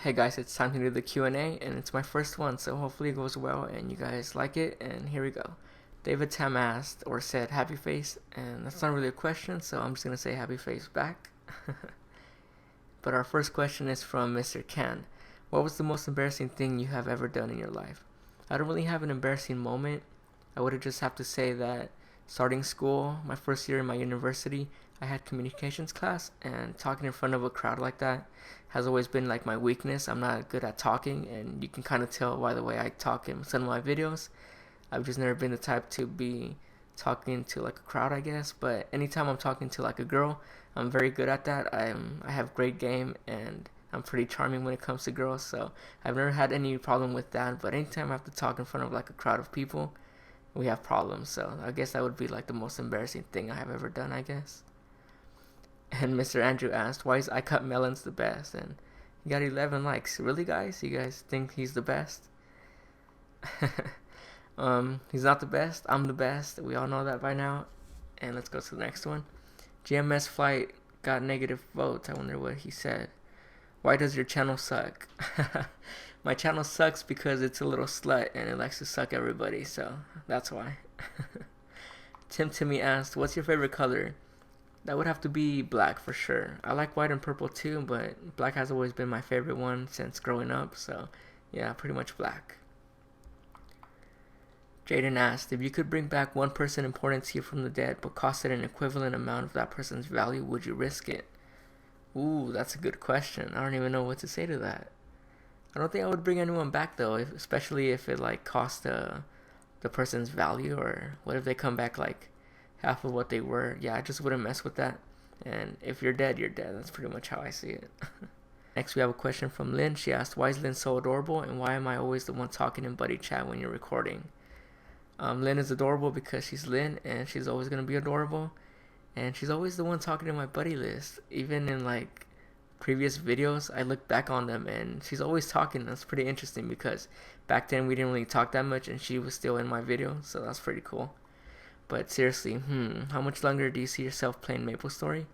Hey guys, it's time to do the Q&A, and it's my first one, so hopefully it goes well and you guys like it, and here we go. David Tam asked, or said, happy face, and that's not really a question, so I'm just going to say happy face back. But our first question is from Mr. Can. What was the most embarrassing thing you have ever done in your life? I don't really have an embarrassing moment. I would just have to say that starting school, my first year in my university, I had communications class, and talking in front of a crowd like that has always been like my weakness. I'm not good at talking, and you can kind of tell by the way I talk in some of my videos. I've just never been the type to be talking to like a crowd, I guess. But anytime I'm talking to like a girl, I'm very good at that. I have great game, and I'm pretty charming when it comes to girls. So I've never had any problem with that. But anytime I have to talk in front of like a crowd of people, we have problems. So I guess that would be like the most embarrassing thing I have ever done, I guess. And Mr. Andrew asked, why is I Cut Melons the best? And he got 11 likes. Really, guys? You guys think he's the best? He's not the best. I'm the best. We all know that by now. And let's go to the next one. GMS Flight got negative votes. I wonder what he said. Why does your channel suck? My channel sucks because it's a little slut and it likes to suck everybody. So that's why. Tim Timmy asked, what's your favorite color? That would have to be black for sure. I like white and purple too, but black has always been my favorite one since growing up, so yeah, pretty much black. Jaden asked, if you could bring back one person important to you from the dead but costed an equivalent amount of that person's value, would you risk it? Ooh, that's a good question. I don't even know what to say to that. I don't think I would bring anyone back though, especially if it like cost the person's value, or what if they come back like half of what they were. Yeah, I just wouldn't mess with that. And if you're dead, you're dead. That's pretty much how I see it. Next, we have a question from Lynn. She asked, why is Lynn so adorable, and why am I always the one talking in buddy chat when you're recording? Lynn is adorable because she's Lynn, and she's always going to be adorable. And she's always the one talking in my buddy list. Even in like previous videos, I look back on them, and she's always talking. That's pretty interesting because back then we didn't really talk that much, and she was still in my video, so that's pretty cool. But seriously, how much longer do you see yourself playing MapleStory?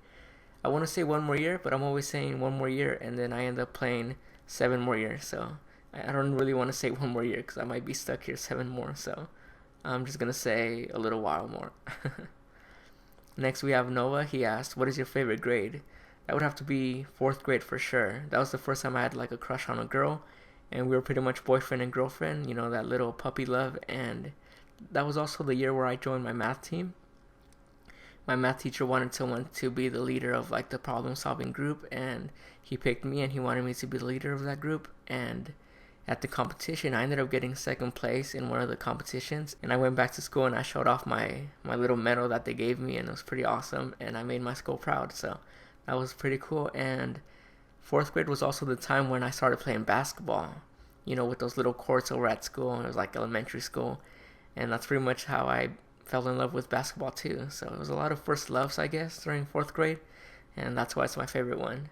I want to say 1 more year, but I'm always saying 1 more year, and then I end up playing 7 more years. So I don't really want to say 1 more year because I might be stuck here 7 more. So I'm just going to say a little while more. Next, we have Noah. He asked, what is your favorite grade? That would have to be 4th grade for sure. That was the first time I had like a crush on a girl, and we were pretty much boyfriend and girlfriend, you know, that little puppy love. And that was also the year where I joined my math team. My math teacher wanted someone to be the leader of like the problem solving group, and he picked me, and he wanted me to be the leader of that group. And at the competition, I ended up getting 2nd place in one of the competitions, and I went back to school and I showed off my little medal that they gave me, and it was pretty awesome, and I made my school proud. So that was pretty cool. And 4th grade was also the time when I started playing basketball, you know, with those little courts over at school, and it was like elementary school. And that's pretty much how I fell in love with basketball too. So it was a lot of first loves, I guess, during 4th grade. And that's why it's my favorite one.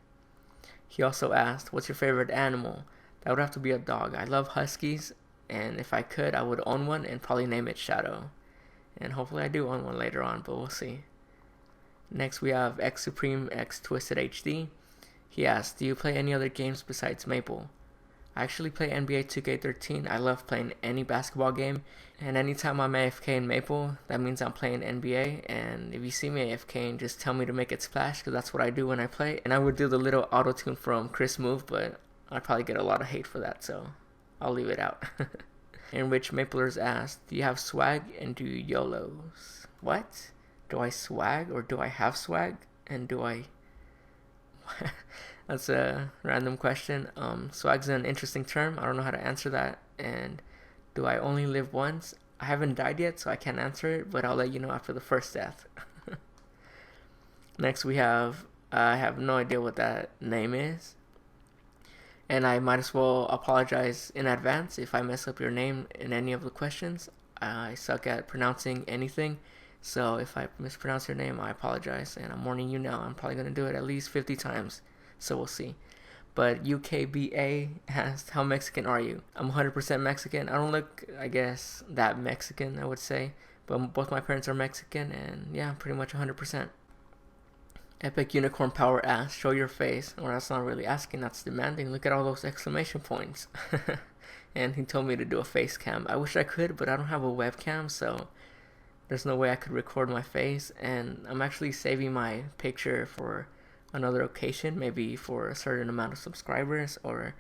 He also asked, what's your favorite animal? That would have to be a dog. I love huskies. And if I could, I would own one and probably name it Shadow. And hopefully I do own one later on, but we'll see. Next we have X Supreme X Twisted HD. He asked, do you play any other games besides Maple? I actually play NBA 2K13. I love playing any basketball game, and anytime I'm AFK in Maple, that means I'm playing NBA. And if you see me AFK, just tell me to make it splash, because that's what I do when I play. And I would do the little auto tune from Chris Move, but I'd probably get a lot of hate for that, so I'll leave it out. In which Maplers asked, do you have swag and do you YOLOs? What? Do I swag or do I have swag? And do I... That's a random question. Swag's an interesting term. I don't know how to answer that. And do I only live once? I haven't died yet, so I can't answer it, but I'll let you know after the first death. Next we have, I have no idea what that name is. And I might as well apologize in advance if I mess up your name in any of the questions. I suck at pronouncing anything. So if I mispronounce your name, I apologize. And I'm warning you now, I'm probably going to do it at least 50 times. So we'll see. But UKBA asked, how Mexican are you? I'm 100% Mexican. I don't look, I guess, that Mexican, I would say. But both my parents are Mexican, and yeah, pretty much 100%. Epic Unicorn Power asks, show your face. Or that's not really asking, that's demanding. Look at all those exclamation points. And he told me to do a face cam. I wish I could, but I don't have a webcam, so there's no way I could record my face. And I'm actually saving my picture for another occasion, maybe for a certain amount of subscribers or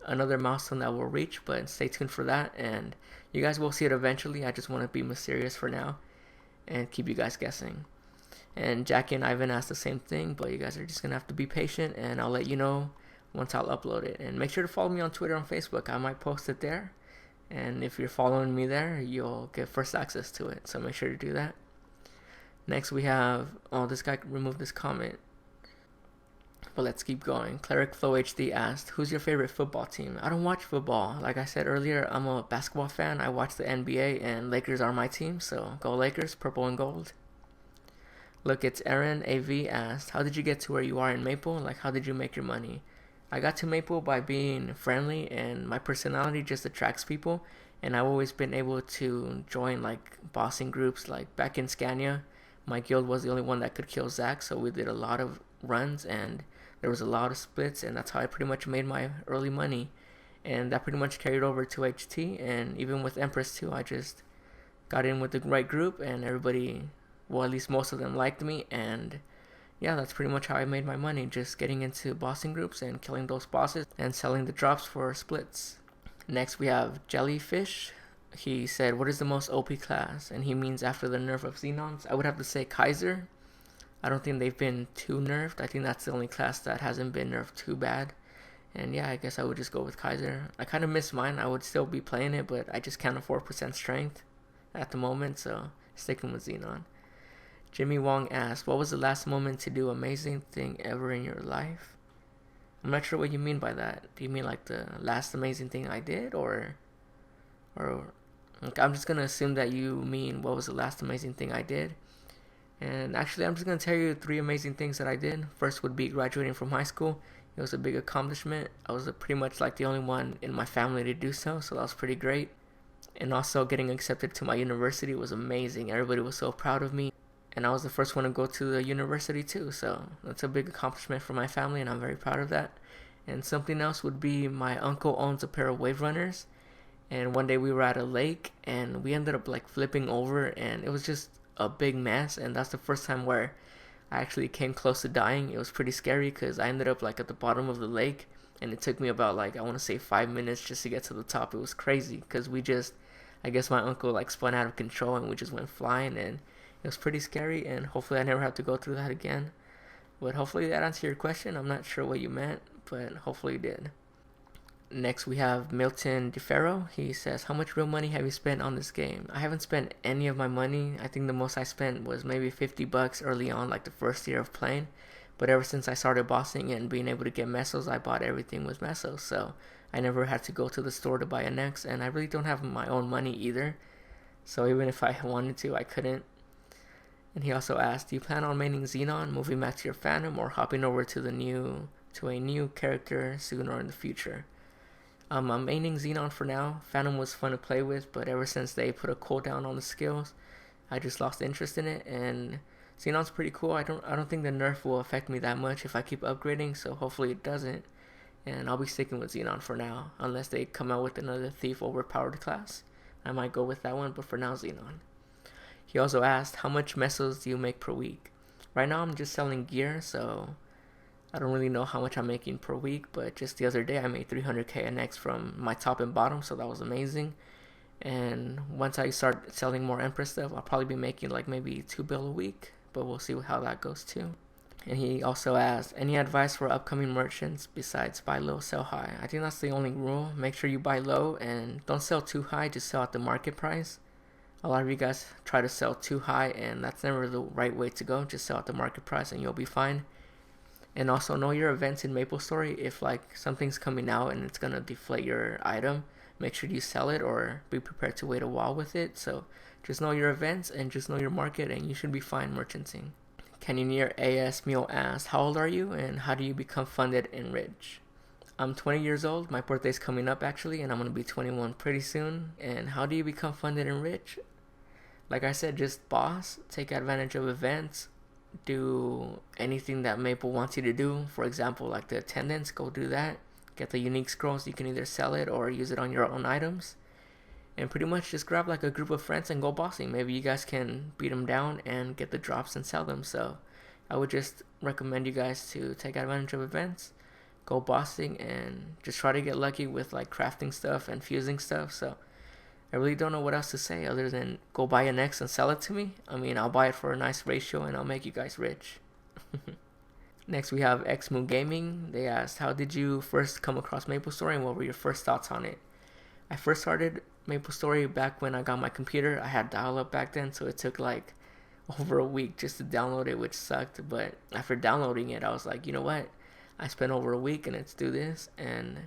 another milestone that we'll reach, but stay tuned for that. And you guys will see it eventually. I just want to be mysterious for now and keep you guys guessing. And Jackie and Ivan asked the same thing, but you guys are just going to have to be patient, and I'll let you know once I'll upload it. And make sure to follow me on Twitter and Facebook. I might post it there. And if you're following me there, you'll get first access to it. So make sure to do that. Next we have, this guy removed this comment. But let's keep going. Cleric Flow HD asked, who's your favorite football team? I don't watch football. Like I said earlier, I'm a basketball fan. I watch the NBA, and Lakers are my team. So go Lakers, purple and gold. Look, it's Aaron AV asked, how did you get to where you are in Maple? Like, how did you make your money? I got to Maple by being friendly, and my personality just attracts people. And I've always been able to join like bossing groups. Like back in Scania, my guild was the only one that could kill Zach, so we did a lot of runs and there was a lot of splits, and that's how I pretty much made my early money. And that pretty much carried over to HT, and even with Empress too. I just got in with the right group, and everybody, well, at least most of them liked me, and yeah, that's pretty much how I made my money, just getting into bossing groups and killing those bosses and selling the drops for splits. Next we have Jellyfish. He said, what is the most OP class? And he means after the nerf of Xenons. I would have to say Kaiser. I don't think they've been too nerfed. I think that's the only class that hasn't been nerfed too bad. And yeah, I guess I would just go with Kaiser. I kind of miss mine. I would still be playing it, but I just can't afford percent strength at the moment, so sticking with Xenon. Jimmy Wong asked, what was the last moment to do amazing thing ever in your life? I'm not sure what you mean by that. Do you mean like the last amazing thing I did, or I'm just gonna assume that you mean what was the last amazing thing I did? And actually, I'm just gonna tell you 3 amazing things that I did. First would be graduating from high school. It was a big accomplishment. I was pretty much like the only one in my family to do so that was pretty great. And also getting accepted to my university was amazing. Everybody was so proud of me. And I was the first one to go to the university too, so that's a big accomplishment for my family, and I'm very proud of that. And something else would be my uncle owns a pair of wave runners, and one day we were at a lake, and we ended up like flipping over, and it was just a big mess. And that's the first time where I actually came close to dying. It was pretty scary because I ended up like at the bottom of the lake, and it took me about like, I want to say 5 minutes just to get to the top. It was crazy because I guess my uncle like spun out of control and we just went flying, and it was pretty scary, and hopefully I never have to go through that again. But hopefully that answered your question. I'm not sure what you meant, but hopefully it did. Next we have Milton DeFaro. He says, how much real money have you spent on this game? I haven't spent any of my money. I think the most I spent was maybe $50 early on, like the first year of playing. But ever since I started bossing and being able to get mesos, I bought everything with mesos. So I never had to go to the store to buy an X, and I really don't have my own money either. So even if I wanted to, I couldn't. And he also asked, do you plan on maining Xenon, moving back to your Phantom, or hopping over to a new character soon or in the future? I'm maining Xenon for now. Phantom was fun to play with, but ever since they put a cooldown on the skills, I just lost interest in it. And Xenon's pretty cool. I don't think the nerf will affect me that much if I keep upgrading, so hopefully it doesn't. And I'll be sticking with Xenon for now, unless they come out with another thief overpowered class. I might go with that one, but for now, Xenon. He also asked, how much mesos do you make per week? Right now I'm just selling gear, so I don't really know how much I'm making per week, but just the other day I made 300k NX from my top and bottom, so that was amazing. And once I start selling more Empress stuff, I'll probably be making like maybe 2 bill a week, but we'll see how that goes too. And he also asked, any advice for upcoming merchants besides buy low, sell high? I think that's the only rule. Make sure you buy low and don't sell too high, just sell at the market price. A lot of you guys try to sell too high, and that's never the right way to go. Just sell at the market price and you'll be fine. And also know your events in MapleStory. If like something's coming out and it's gonna deflate your item, make sure you sell it or be prepared to wait a while with it. So just know your events and just know your market, and you should be fine merchanting. Canyoneer AS Mule asked, how old are you and how do you become funded and rich? I'm 20 years old. My birthday's coming up actually, and I'm going to be 21 pretty soon. And how do you become funded and rich? Like I said, just boss, take advantage of events, do anything that Maple wants you to do. For example, like the attendance, go do that. Get the unique scrolls. You can either sell it or use it on your own items. And pretty much just grab like a group of friends and go bossing. Maybe you guys can beat them down and get the drops and sell them. So I would just recommend you guys to take advantage of events, go bossing, and just try to get lucky with like crafting stuff and fusing stuff. So I really don't know what else to say other than go buy an X and sell it to me. I mean, I'll buy it for a nice ratio and I'll make you guys rich. Next, we have X Moon Gaming. They asked, how did you first come across MapleStory and what were your first thoughts on it? I first started MapleStory back when I got my computer. I had dial-up back then, so it took like over a week just to download it, which sucked. But after downloading it, I was like, you know what? I spent over a week and let's do this. And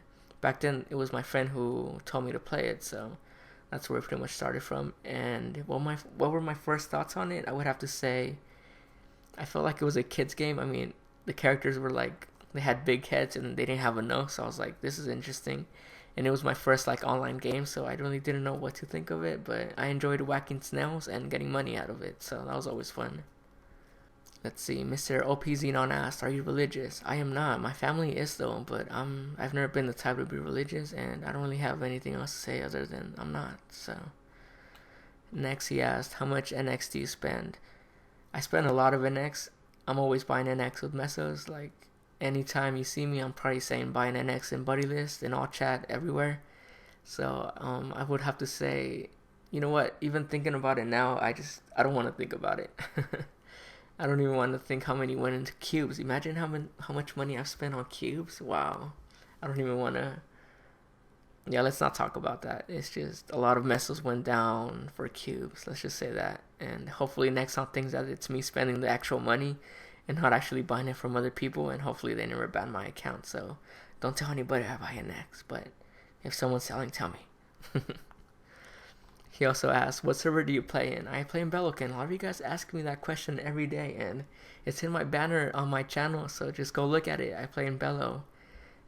back then, it was my friend who told me to play it, so that's where it pretty much started from. And what were my first thoughts on it? I would have to say, I felt like it was a kid's game. I mean, the characters were like, they had big heads and they didn't have a nose, so I was like, this is interesting. And it was my first like online game, so I really didn't know what to think of it, but I enjoyed whacking snails and getting money out of it, so that was always fun. Let's see, Mr. OP Xenon asked, are you religious? I am not. My family is though, but I've never been the type to be religious, and I don't really have anything else to say other than I'm not. So next he asked, how much NX do you spend? I spend a lot of NX. I'm always buying NX with mesos. Like anytime you see me, I'm probably saying buy an NX in buddy list, in all chat, everywhere. So I would have to say, you know what? Even thinking about it now, I don't want to think about it. I don't even want to think how many went into cubes. Imagine how much money I've spent on cubes. Wow. I don't even want to. Yeah, let's not talk about that. It's just a lot of mesos went down for cubes. Let's just say that. And hopefully next time thinks that it's me spending the actual money and not actually buying it from other people. And hopefully they never ban my account. So don't tell anybody I buy an X. But if someone's selling, tell me. He also asked, what server do you play in? I play in Belocan. A lot of you guys ask me that question every day, and it's in my banner on my channel, so just go look at it. I play in Belo.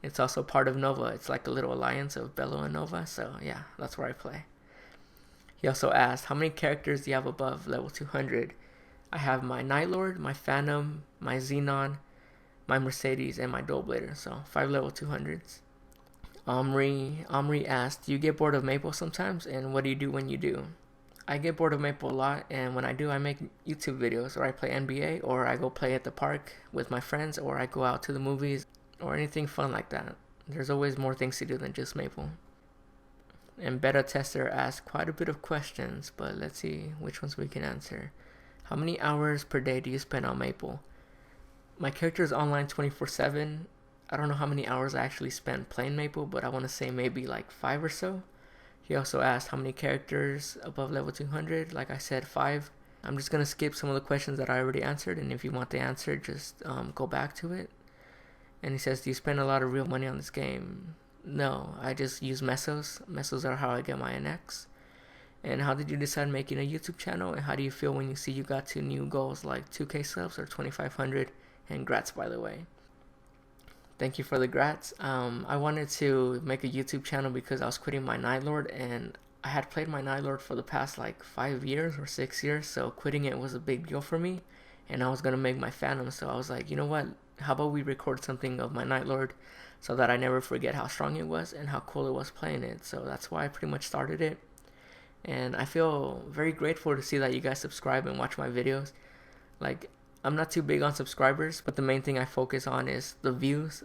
It's also part of Nova. It's like a little alliance of Belo and Nova, so yeah, that's where I play. He also asked, how many characters do you have above level 200? I have my Nightlord, my Phantom, my Xenon, my Mercedes, and my Dual-Blader, so 5 level 200s. Omri asked, do you get bored of Maple sometimes, and what do you do when you do? I get bored of Maple a lot, and when I do, I make YouTube videos, or I play NBA, or I go play at the park with my friends, or I go out to the movies, or anything fun like that. There's always more things to do than just Maple. And Beta Tester asked quite a bit of questions, but let's see which ones we can answer. How many hours per day do you spend on Maple? My character is online 24/7. I don't know how many hours I actually spent playing Maple, but I want to say maybe like 5 or so. He also asked how many characters above level 200. Like I said, 5. I'm just going to skip some of the questions that I already answered, and if you want the answer, just go back to it. And he says, do you spend a lot of real money on this game? No, I just use mesos. Mesos are how I get my NX. And how did you decide making a YouTube channel? And how do you feel when you see you got to new goals like 2K subs or 2,500? And grats, by the way. Thank you for the grats. I wanted to make a YouTube channel because I was quitting my Nightlord, and I had played my Nightlord for the past like 5 years or 6 years, so quitting it was a big deal for me, and I was going to make my Phantom, so I was like, you know what, how about we record something of my Nightlord so that I never forget how strong it was and how cool it was playing it. So that's why I pretty much started it, and I feel very grateful to see that you guys subscribe and watch my videos. Like, I'm not too big on subscribers, but the main thing I focus on is the views.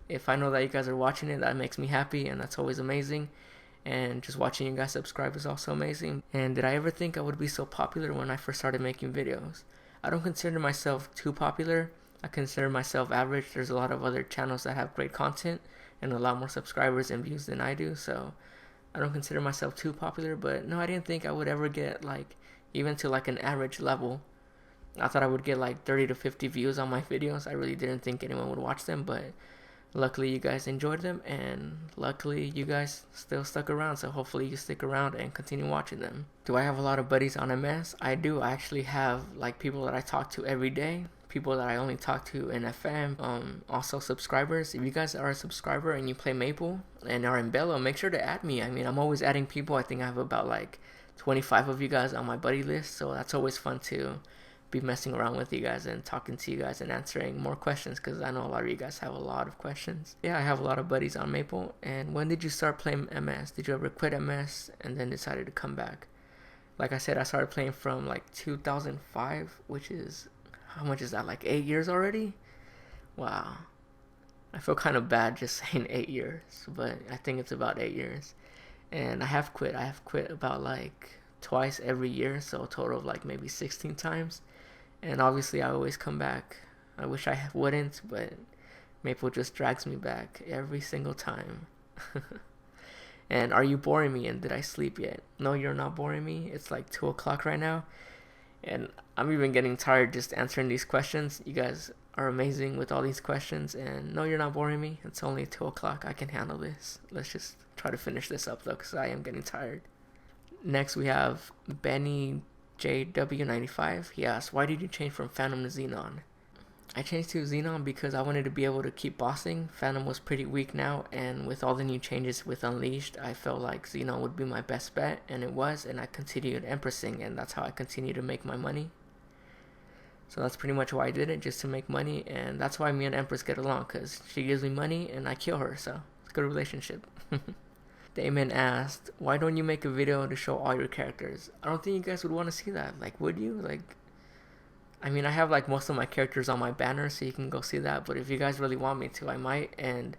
If I know that you guys are watching it, that makes me happy, and that's always amazing. And just watching you guys subscribe is also amazing. And did I ever think I would be so popular when I first started making videos? I don't consider myself too popular. I consider myself average. There's a lot of other channels that have great content and a lot more subscribers and views than I do, so I don't consider myself too popular. But no, I didn't think I would ever get like even to like an average level. I thought I would get like 30 to 50 views on my videos. I really didn't think anyone would watch them, but luckily you guys enjoyed them, and luckily you guys still stuck around, so hopefully you stick around and continue watching them. Do I have a lot of buddies on MS? I do. I actually have like people that I talk to every day, people that I only talk to in FM, also subscribers. If you guys are a subscriber and you play Maple and are in Belo, make sure to add me. I mean, I'm always adding people. I think I have about like 25 of you guys on my buddy list, so that's always fun to be messing around with you guys and talking to you guys and answering more questions, because I know a lot of you guys have a lot of questions. Yeah, I have a lot of buddies on Maple. And when did you start playing MS? Did you ever quit MS and then decided to come back? Like I said, I started playing from like 2005, which is, how much is that, like 8 years already? Wow. I feel kind of bad just saying 8 years, but I think it's about 8 years. And I have quit about like twice every year, so a total of like maybe 16 times. And obviously I always come back. I wish I wouldn't, but Maple just drags me back every single time. And are you boring me, and did I sleep yet? No, you're not boring me. It's like 2 o'clock right now, and I'm even getting tired just answering these questions. You guys are amazing with all these questions, and no, you're not boring me. It's only 2 o'clock. I can handle this. Let's just try to finish this up though, because I am getting tired. Next we have Benny JW95. He asks, why did you change from Phantom to Xenon? I changed to Xenon because I wanted to be able to keep bossing. Phantom was pretty weak now, and with all the new changes with Unleashed, I felt like Xenon would be my best bet, and it was, and I continued Empressing, and that's how I continue to make my money. So that's pretty much why I did it, just to make money, and that's why me and Empress get along, because she gives me money and I kill her, so it's a good relationship. Damon asked, why don't you make a video to show all your characters? I don't think you guys would want to see that. Like, would you? Like, I mean, I have like most of my characters on my banner, so you can go see that, but if you guys really want me to, I might. And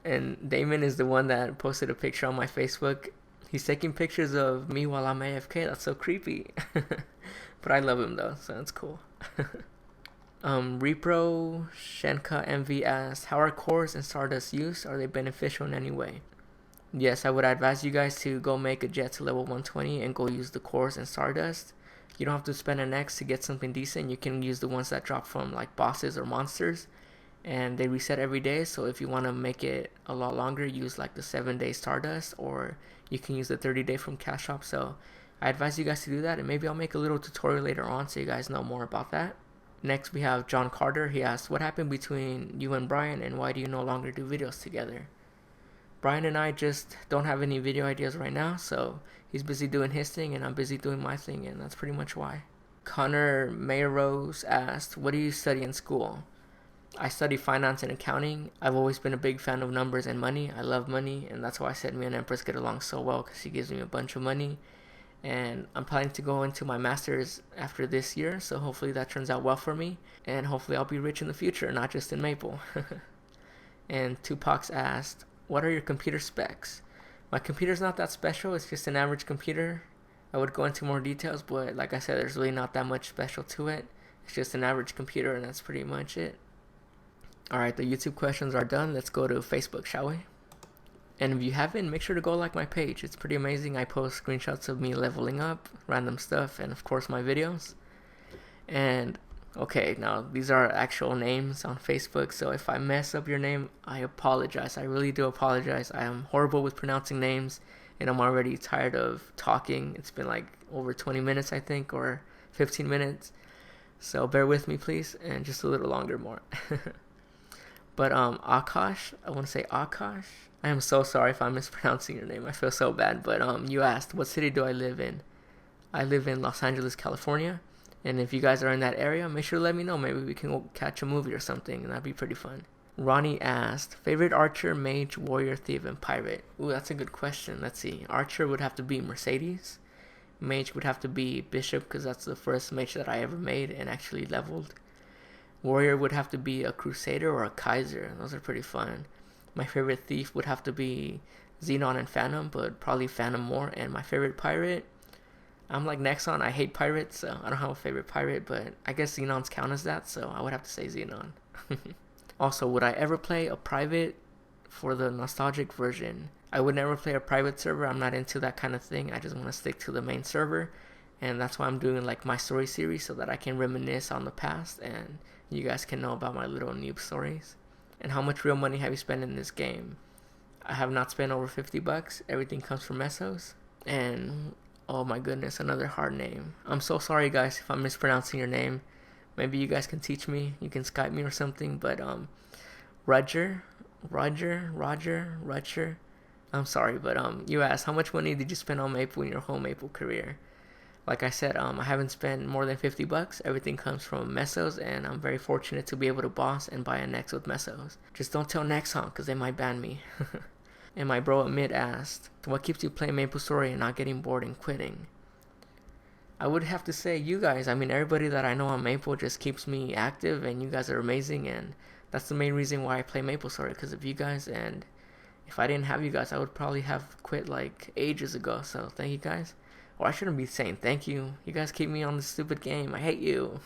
and Damon is the one that posted a picture on my Facebook. He's taking pictures of me while I'm AFK. That's so creepy. But I love him though, so that's cool. Repro Shenka MV asked, how are cores and Stardust used? Are they beneficial in any way? Yes, I would advise you guys to go make a jet to level 120 and go use the cores and Stardust. You don't have to spend an X to get something decent. You can use the ones that drop from like bosses or monsters, and they reset every day. So if you want to make it a lot longer, use like the 7-day Stardust, or you can use the 30-day from Cash Shop. So I advise you guys to do that, and maybe I'll make a little tutorial later on so you guys know more about that. Next we have John Carter. He asked, what happened between you and Brian, and why do you no longer do videos together? Brian and I just don't have any video ideas right now, so he's busy doing his thing and I'm busy doing my thing, and that's pretty much why. Connor Mayrose asked, what do you study in school? I study finance and accounting. I've always been a big fan of numbers and money. I love money, and that's why I said me and Empress get along so well, because she gives me a bunch of money. And I'm planning to go into my master's after this year, so hopefully that turns out well for me, and hopefully I'll be rich in the future, not just in Maple. And Tupac's asked, what are your computer specs? My computer's not that special, it's just an average computer. I would go into more details, but like I said, there's really not that much special to it. It's just an average computer, and that's pretty much it. Alright, the YouTube questions are done. Let's go to Facebook, shall we? And if you haven't, make sure to go like my page. It's pretty amazing. I post screenshots of me leveling up, random stuff, and of course my videos. And okay, now these are actual names on Facebook, so if I mess up your name, I apologize. I really do apologize. I am horrible with pronouncing names, and I'm already tired of talking. It's been like over 20 minutes, I think, or 15 minutes. So bear with me, please, and just a little longer more. But Akash, I want to say Akash. I am so sorry if I'm mispronouncing your name. I feel so bad. But you asked, what city do I live in? I live in Los Angeles, California. And if you guys are in that area, make sure to let me know. Maybe we can go catch a movie or something, and that'd be pretty fun. Ronnie asked, favorite archer, mage, warrior, thief, and pirate? Ooh, that's a good question. Let's see. Archer would have to be Mercedes. Mage would have to be Bishop, because that's the first mage that I ever made and actually leveled. Warrior would have to be a Crusader or a Kaiser. Those are pretty fun. My favorite thief would have to be Xenon and Phantom, but probably Phantom more. And my favorite pirate, I'm like Nexon. I hate pirates, so I don't have a favorite pirate, but I guess Xenon's count as that, so I would have to say Xenon. Also, would I ever play a private for the nostalgic version? I would never play a private server. I'm not into that kind of thing. I just want to stick to the main server, and that's why I'm doing like my story series, so that I can reminisce on the past and you guys can know about my little noob stories. And how much real money have you spent in this game? I have not spent over 50 bucks. Everything comes from Mesos. And oh my goodness, another hard name. I'm so sorry guys if I'm mispronouncing your name. Maybe you guys can teach me. You can Skype me or something. But Roger. I'm sorry, but you asked, how much money did you spend on Maple in your whole Maple career? Like I said, I haven't spent more than $50. Everything comes from Mesos, and I'm very fortunate to be able to boss and buy a Nex with Mesos. Just don't tell Nexon, because they might ban me. And my bro Amit asked, what keeps you playing MapleStory and not getting bored and quitting? I would have to say you guys. I mean, everybody that I know on Maple just keeps me active, and you guys are amazing, and that's the main reason why I play MapleStory, because of you guys. And if I didn't have you guys, I would probably have quit like ages ago. So thank you guys. Or I shouldn't be saying thank you. You guys keep me on this stupid game. I hate you.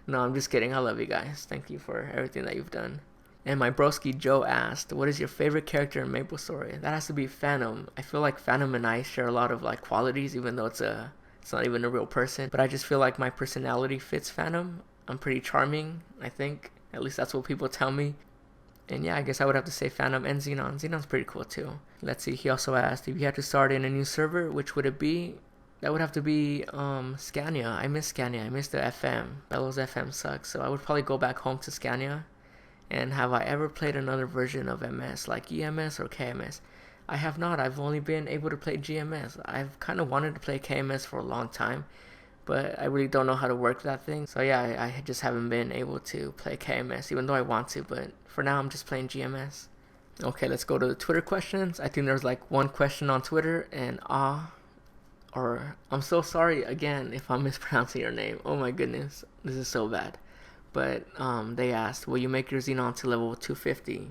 No, I'm just kidding. I love you guys. Thank you for everything that you've done. And my broski Joe asked, what is your favorite character in MapleStory? That has to be Phantom. I feel like Phantom and I share a lot of like qualities, even though it's not even a real person. But I just feel like my personality fits Phantom. I'm pretty charming, I think. At least that's what people tell me. And yeah, I guess I would have to say Phantom and Xenon. Xenon's pretty cool too. Let's see, he also asked, if you had to start in a new server, which would it be? That would have to be Scania. I miss Scania. I miss the FM. Bellows FM sucks. So I would probably go back home to Scania. And have I ever played another version of MS, like EMS or KMS? I have not. I've only been able to play GMS. I've kind of wanted to play KMS for a long time, but I really don't know how to work that thing. So yeah, I just haven't been able to play KMS, even though I want to, but for now I'm just playing GMS. Okay, let's go to the Twitter questions. I think there's like one question on Twitter, and or I'm so sorry again if I'm mispronouncing your name. Oh my goodness, this is so bad. But they asked, will you make your Xenon to level 250,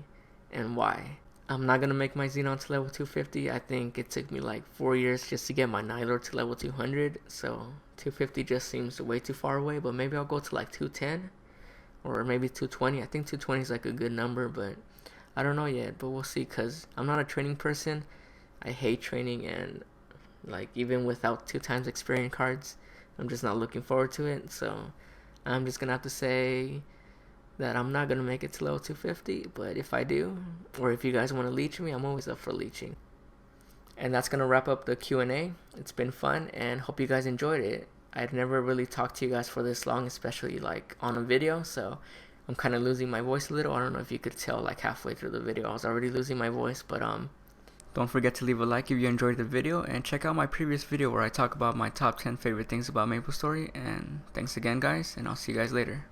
and why? I'm not going to make my Xenon to level 250. I think it took me like 4 years just to get my Nylord to level 200, so 250 just seems way too far away, but maybe I'll go to like 210, or maybe 220. I think 220 is like a good number, but I don't know yet, but we'll see, because I'm not a training person. I hate training, and like even without 2 times experience cards, I'm just not looking forward to it, so I'm just going to have to say that I'm not going to make it to level 250, but if I do, or if you guys want to leech me, I'm always up for leeching. And that's going to wrap up the Q&A. It's been fun, and hope you guys enjoyed it. I'd never really talked to you guys for this long, especially like on a video, so I'm kind of losing my voice a little. I don't know if you could tell like halfway through the video I was already losing my voice, but don't forget to leave a like if you enjoyed the video, and check out my previous video where I talk about my top 10 favorite things about MapleStory. And thanks again guys, and I'll see you guys later.